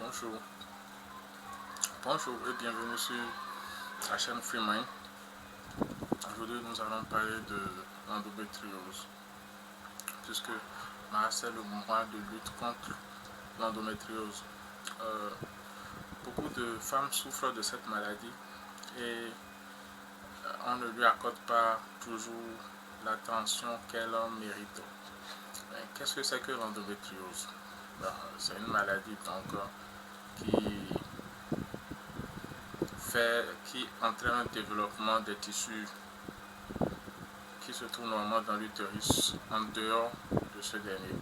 Bonjour, bonjour et bienvenue sur la chaîne FreeMind. Aujourd'hui, nous allons parler de l'endométriose, puisque mars est le mois de lutte contre l'endométriose. Beaucoup de femmes souffrent de cette maladie et on ne lui accorde pas toujours l'attention qu'elle mérite. Qu'est-ce que c'est que l'endométriose? C'est une maladie donc qui entraîne un développement des tissus qui se trouvent normalement dans l'utérus en dehors de ce dernier.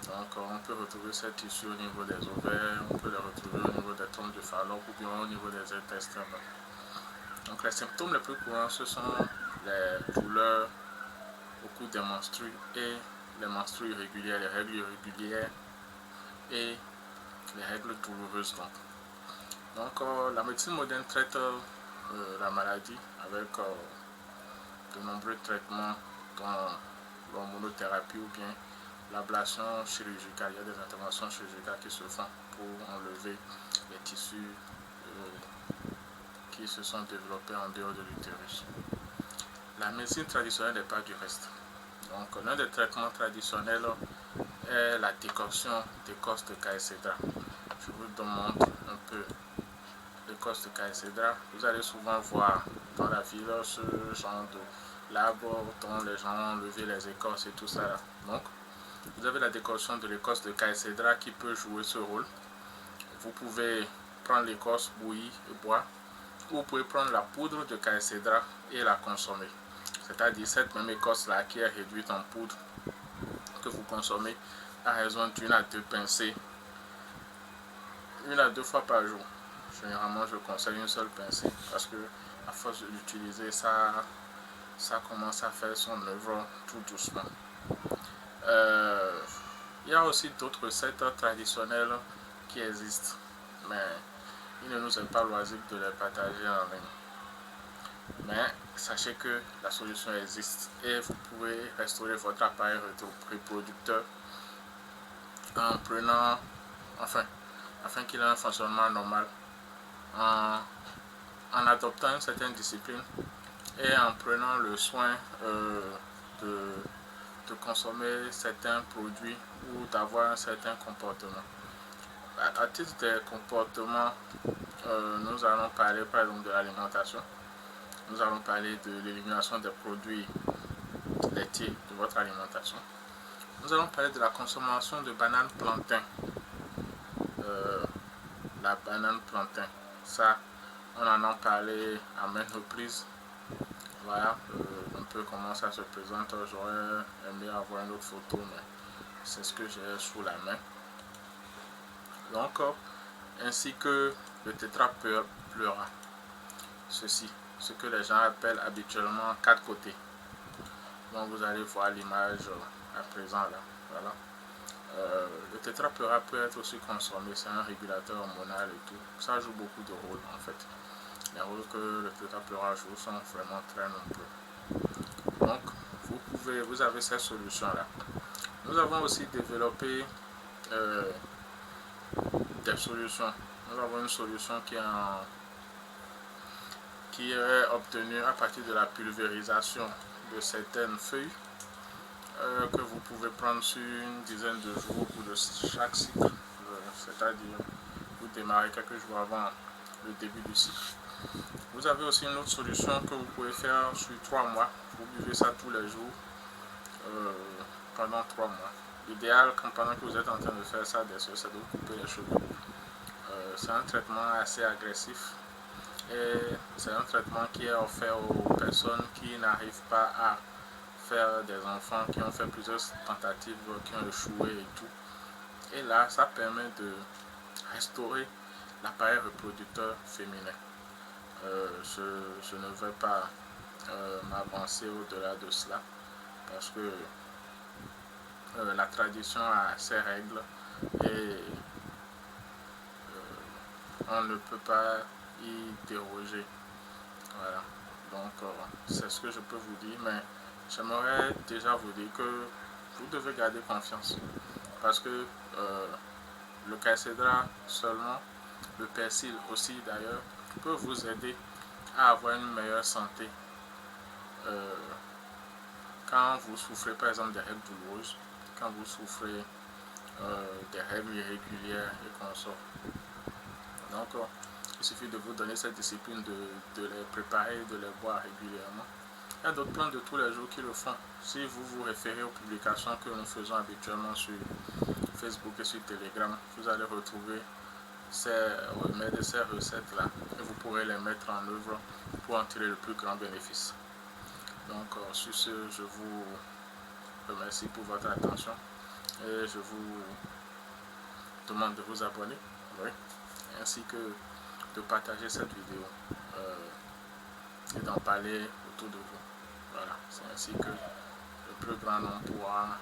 Donc on peut retrouver ces tissus au niveau des ovaires, on peut les retrouver au niveau des trompes de Fallope ou bien au niveau des intestins. Donc les symptômes les plus courants, ce sont les douleurs au cours des menstrues et les menstrues irrégulières, les règles irrégulières et les règles douloureuses. Donc la médecine moderne traite la maladie avec de nombreux traitements dont l'hormonothérapie ou bien l'ablation chirurgicale. Il y a des interventions chirurgicales qui se font pour enlever les tissus qui se sont développés en dehors de l'utérus. La médecine traditionnelle n'est pas du reste. Donc l'un des traitements traditionnels est la décoction d'écorce de caïcédra. Je vous demande un peu l'écorce de caïcédra. Vous allez souvent voir dans la ville ce genre de l'arbre dont les gens ont enlevé les écorces et tout ça. Donc vous avez la décoction de l'écorce de caïcédra qui peut jouer ce rôle. Vous pouvez prendre l'écorce bouillie et boire, ou vous pouvez prendre la poudre de caïcédra et la consommer. C'est-à-dire cette même écorce là qui est réduite en poudre que vous consommez à raison d'une à deux pincées, une à deux fois par jour. Généralement je conseille une seule pincée parce que à force de l'utiliser ça commence à faire son œuvre tout doucement. Il y a aussi d'autres recettes traditionnelles qui existent, mais il ne nous est pas loisible de les partager en ligne. Mais sachez que la solution existe et vous pouvez restaurer votre appareil reproducteur en prenant, afin qu'il ait un fonctionnement normal, en adoptant une certaine discipline et en prenant le soin de consommer certains produits ou d'avoir un certain comportement. À titre des comportements, nous allons parler par exemple de l'alimentation. Nous allons parler de l'élimination des produits laitiers de votre alimentation. Nous allons parler de la consommation de bananes plantain. La banane plantain, ça, on en a parlé à maintes reprises. Voilà un peu comment ça se présente. J'aurais aimé avoir une autre photo, mais c'est ce que j'ai sous la main. Donc, ainsi que le tétrapleura. Ceci, ce que les gens appellent habituellement 4 côtés. Donc vous allez voir l'image à présent là. Voilà. Le tétrapleura peut être aussi consommé, c'est un régulateur hormonal et tout. Ça joue beaucoup de rôles en fait. Les rôles que le tétrapleura joue sont vraiment très nombreux. Donc vous avez ces solutions là. Nous avons aussi développé des solutions. Nous avons une solution qui est obtenue à partir de la pulvérisation de certaines feuilles que vous pouvez prendre sur une dizaine de jours au cours de chaque cycle, c'est-à-dire vous démarrez quelques jours avant le début du cycle. Vous avez aussi une autre solution que vous pouvez faire sur 3 mois. Vous buvez ça tous les jours pendant 3 mois. L'idéal, pendant que vous êtes en train de faire ça, c'est de vous couper les cheveux. C'est un traitement assez agressif et c'est un traitement qui est offert aux personnes qui n'arrivent pas à faire des enfants, qui ont fait plusieurs tentatives, qui ont échoué et tout. Et là, ça permet de restaurer l'appareil reproducteur féminin. Je ne vais pas m'avancer au-delà de cela parce que la tradition a ses règles et on ne peut pas y déroger. Voilà. Donc c'est ce que je peux vous dire, mais j'aimerais déjà vous dire que vous devez garder confiance parce que le calcédra seulement, le persil aussi d'ailleurs, peut vous aider à avoir une meilleure santé. Quand vous souffrez par exemple des règles douloureuses, quand vous souffrez des règles irrégulières et consorts. Donc, il suffit de vous donner cette discipline de les préparer, de les boire régulièrement. Il y a d'autres plantes de tous les jours qui le font. Si vous vous référez aux publications que nous faisons habituellement sur Facebook et sur Telegram, vous allez retrouver ces remèdes et ces recettes-là et vous pourrez les mettre en œuvre pour en tirer le plus grand bénéfice. Donc, sur ce, je vous remercie pour votre attention et je vous demande de vous abonner, oui, ainsi que de partager cette vidéo et d'en parler autour de vous. Voilà, c'est ainsi que le plus grand nombre pourra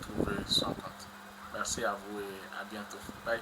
trouver son compte. Merci à vous et à bientôt. Bye.